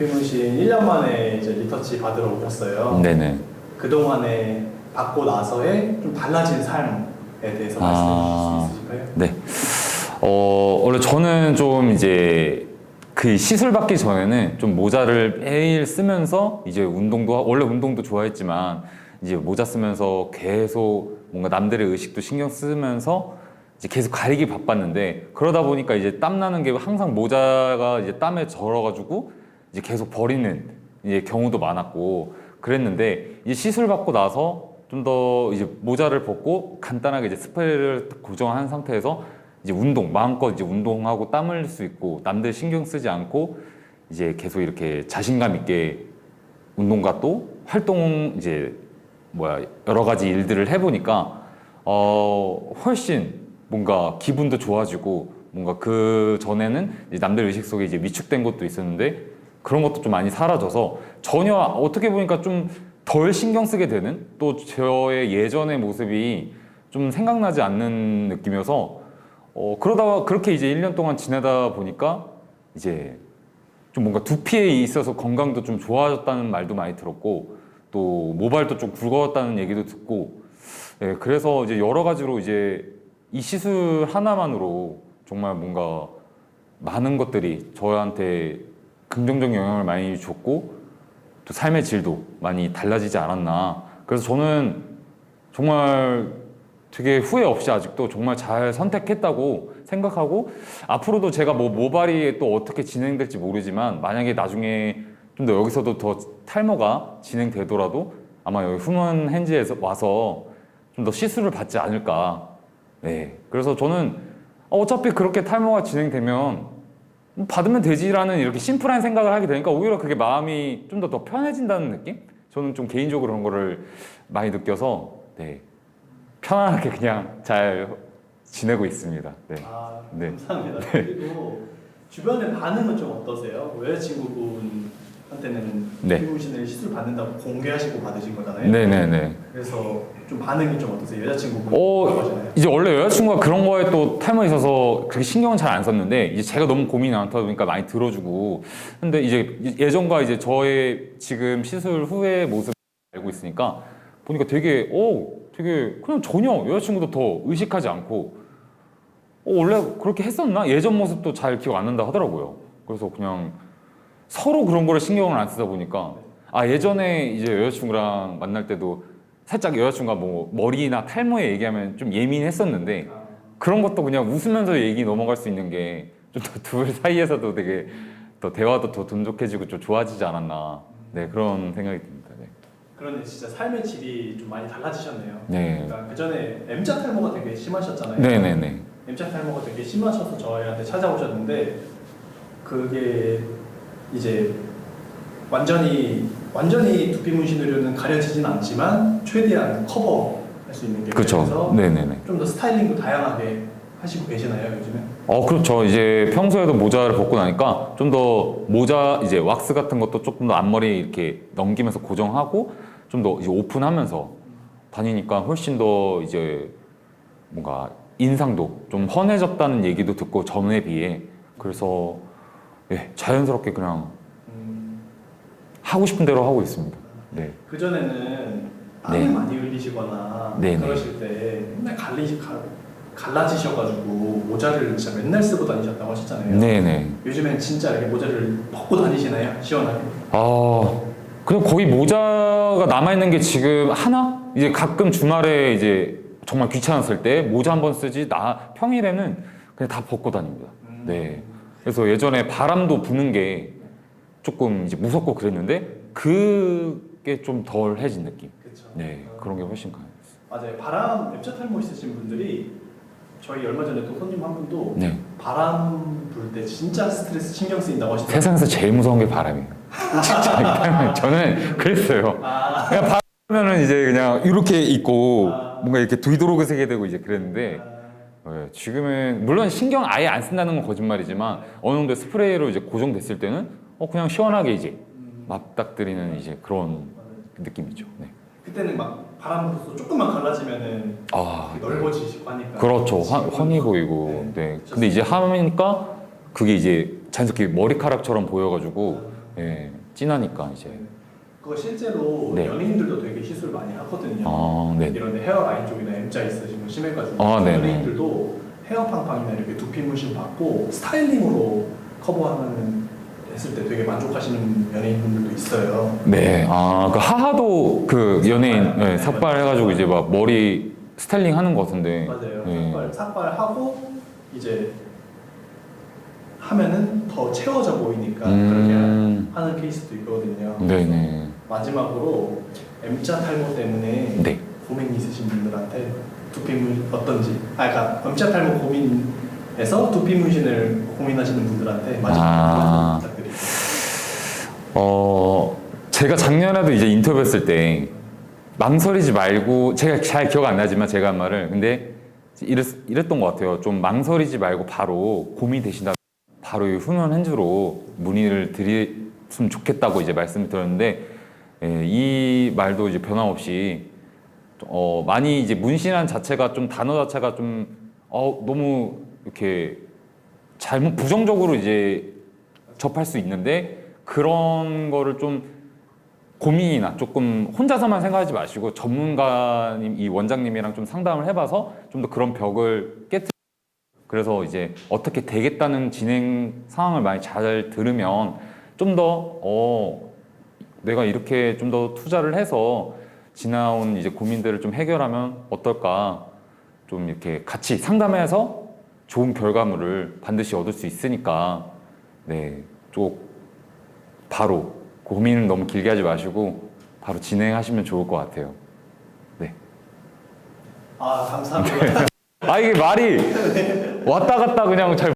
두피문신 1년 만에 이제 리터치 받으러 오셨어요. 네네. 그동안에 받고 나서의 좀 달라진 삶에 대해서 말씀해 주실 수 있으실까요? 네. 원래 저는 좀 이제 그 시술 받기 전에는 좀 모자를 매일 쓰면서 이제 원래 운동도 좋아했지만 이제 모자 쓰면서 계속 뭔가 남들의 의식도 신경 쓰면서 이제 계속 가리기 바빴는데, 그러다 보니까 이제 땀 나는 게 항상 모자가 이제 땀에 절어가지고 이제 계속 버리는 이제 경우도 많았고 그랬는데, 이제 시술 받고 나서 좀 더 이제 모자를 벗고 간단하게 이제 스프레이를 고정한 상태에서 이제 마음껏 이제 운동하고 땀 흘릴 수 있고 남들 신경 쓰지 않고 이제 계속 이렇게 자신감 있게 운동과 또 활동 이제 여러 가지 일들을 해보니까 훨씬 뭔가 기분도 좋아지고, 뭔가 그 전에는 이제 남들 의식 속에 이제 위축된 것도 있었는데 그런 것도 좀 많이 사라져서 전혀 어떻게 보니까 좀 덜 신경 쓰게 되는, 또 저의 예전의 모습이 좀 생각나지 않는 느낌이어서 그러다가 그렇게 이제 1년 동안 지내다 보니까 이제 좀 뭔가 두피에 있어서 건강도 좀 좋아졌다는 말도 많이 들었고, 또 모발도 좀 굵어졌다는 얘기도 듣고, 네, 그래서 이제 여러 가지로 이제 이 시술 하나만으로 정말 뭔가 많은 것들이 저한테 긍정적 영향을 많이 줬고 또 삶의 질도 많이 달라지지 않았나. 그래서 저는 정말 되게 후회 없이 아직도 정말 잘 선택했다고 생각하고, 앞으로도 제가 모발이 또 어떻게 진행될지 모르지만 만약에 나중에 좀 더 여기서도 더 탈모가 진행되더라도 아마 여기 휴먼 핸즈에서 와서 좀 더 시술을 받지 않을까. 네. 그래서 저는 어차피 그렇게 탈모가 진행되면 받으면 되지라는 이렇게 심플한 생각을 하게 되니까 오히려 그게 마음이 좀 더 편해진다는 느낌? 저는 좀 개인적으로 그런 거를 많이 느껴서 네. 편안하게 그냥 잘 지내고 있습니다. 네. 네. 감사합니다. 그리고 주변의 반응은 좀 어떠세요? 여자친구분한테는 네. 두피문신을 시술 받는다고 공개하시고 받으신 거잖아요. 네네네. 그래서 좀 반응이 좀 어떠세요? 여자친구분 뭐라고 하시나요? 이제 원래 여자친구가 그런 거에 또 탈모에 있어서 그렇게 신경은 잘 안 썼는데, 이제 제가 너무 고민이 많다 보니까 많이 들어주고, 근데 이제 예전과 이제 저의 지금 시술 후의 모습을 알고 있으니까 보니까 되게 그냥 전혀 여자친구도 더 의식하지 않고 원래 그렇게 했었나? 예전 모습도 잘 기억 안 난다 하더라고요. 그래서 그냥 서로 그런 거를 신경을 안 쓰다 보니까, 예전에 이제 여자친구랑 만날 때도 살짝 여자친구가 뭐 머리나 탈모에 얘기하면 좀 예민했었는데 그런 것도 그냥 웃으면서 얘기 넘어갈 수 있는 게 좀 더 둘 사이에서도 되게 더 대화도 더 돈독해지고 좀 좋아지지 않았나. 네, 그런 생각이 듭니다. 네. 그런데 진짜 삶의 질이 좀 많이 달라지셨네요. 네. 그러니까 그 전에 M자 탈모가 되게 심하셨잖아요. 네네네. M자 탈모가 되게 심하셔서 저희한테 찾아오셨는데, 그게 이제 완전히 두피 문신으로는 가려지진 않지만 최대한 커버할 수 있는 게 그렇죠. 그래서 네네네. 좀 더 스타일링도 다양하게 하시고 계시나요, 요즘에? 그렇죠. 이제 평소에도 모자를 벗고 나니까 좀 더 모자 이제 왁스 같은 것도 조금 더 앞머리 이렇게 넘기면서 고정하고 좀 더 이제 오픈하면서 다니니까 훨씬 더 이제 뭔가 인상도 좀 환해졌다는 얘기도 듣고 전에 비해, 그래서 자연스럽게 그냥 하고 싶은 대로 하고 있습니다. 네. 그 전에는 땀을 네. 많이 흘리시거나 네네. 그러실 때 맨날 갈라지셔가지고 모자를 진짜 맨날 쓰고 다니셨다고 하셨잖아요. 네네. 요즘엔 진짜 이렇게 모자를 벗고 다니시나요? 시원하게? 그냥 거의 모자가 남아있는 게 지금 하나? 이제 가끔 주말에 이제 정말 귀찮았을 때 모자 한 번 쓰지, 평일에는 그냥 다 벗고 다닙니다. 네. 그래서 예전에 바람도 부는 게 조금 이제 무섭고 그랬는데 그게 좀 덜해진 느낌. 그렇죠. 네. 그런 게 훨씬 강해요. 맞아요. M자 탈모 있으신 분들이, 저희 얼마 전에 또 손님 한 분도 네. 바람 불 때 진짜 스트레스 신경 쓰인다고 하시더라고요. 세상에서 제일 무서운 게 바람이에요. 진짜 저는 그랬어요. 그냥 바람면은 이제 그냥 이렇게 있고 뭔가 이렇게 뒤돌아게 세게 되고 이제 그랬는데, 지금은 물론 신경 아예 안 쓴다는 건 거짓말이지만 어느 정도 스프레이로 이제 고정됐을 때는 그냥 시원하게 이제 맞닥뜨리는 이제 그런 느낌이죠. 네. 그때는 막 바람 불어서 조금만 갈라지면은 넓어지시고 하니까. 그렇죠. 훤히 보이고. 네. 근데 이제 하니까 그게 이제 자연스럽게 머리카락처럼 보여가지고 예, 진하니까 이제. 그거 실제로 네. 연예인들도 되게 시술 많이 하거든요. 아, 네. 이런 헤어라인 쪽이나 M자 있으신 거 심해가지고 아, 네네. 연예인들도 헤어 팡팡이나 이렇게 두피 문신 받고 스타일링으로 커버하는 했을 때 되게 만족하시는 연예인분들도 있어요. 네. 아, 그 하하도 그 연예인 삭발. 네, 삭발해가지고 이제 막 머리 스타일링 하는 것 같은데. 맞아요. 네. 삭발하고 이제 하면은 더 채워져 보이니까 음. 그렇게 하는 케이스도 있거든요. 네네. 마지막으로 M자 탈모 때문에 네. 고민 있으신 분들한테 두피 문신 어떤지, 그러니까 M자 탈모 고민에서 두피 문신을 고민하시는 분들한테 마지막으로 부탁드립니다. 제가 작년에도 이제 인터뷰했을 때 망설이지 말고, 제가 잘 기억 안 나지만 제가 한 말을, 근데 이랬던 것 같아요. 좀 망설이지 말고 바로 고민이 되신다. 바로 이 훈원 핸즈로 문의를 드렸으면 좋겠다고 이제 말씀을 드렸는데, 예, 이 말도 이제 변함없이 많이 이제 문신한 자체가 좀 단어 자체가 좀 너무 이렇게 잘못 부정적으로 이제 접할 수 있는데, 그런 거를 좀 고민이나 조금 혼자서만 생각하지 마시고 전문가님, 이 원장님이랑 좀 상담을 해봐서 좀 더 그런 벽을 그래서 이제 어떻게 되겠다는 진행 상황을 많이 잘 들으면 좀 더 내가 이렇게 좀 더 투자를 해서 지나온 이제 고민들을 좀 해결하면 어떨까, 좀 이렇게 같이 상담해서 좋은 결과물을 반드시 얻을 수 있으니까, 네, 좀 바로 고민을 너무 길게 하지 마시고 바로 진행하시면 좋을 것 같아요. 네. 감사합니다. 이게 말이 왔다 갔다 그냥 잘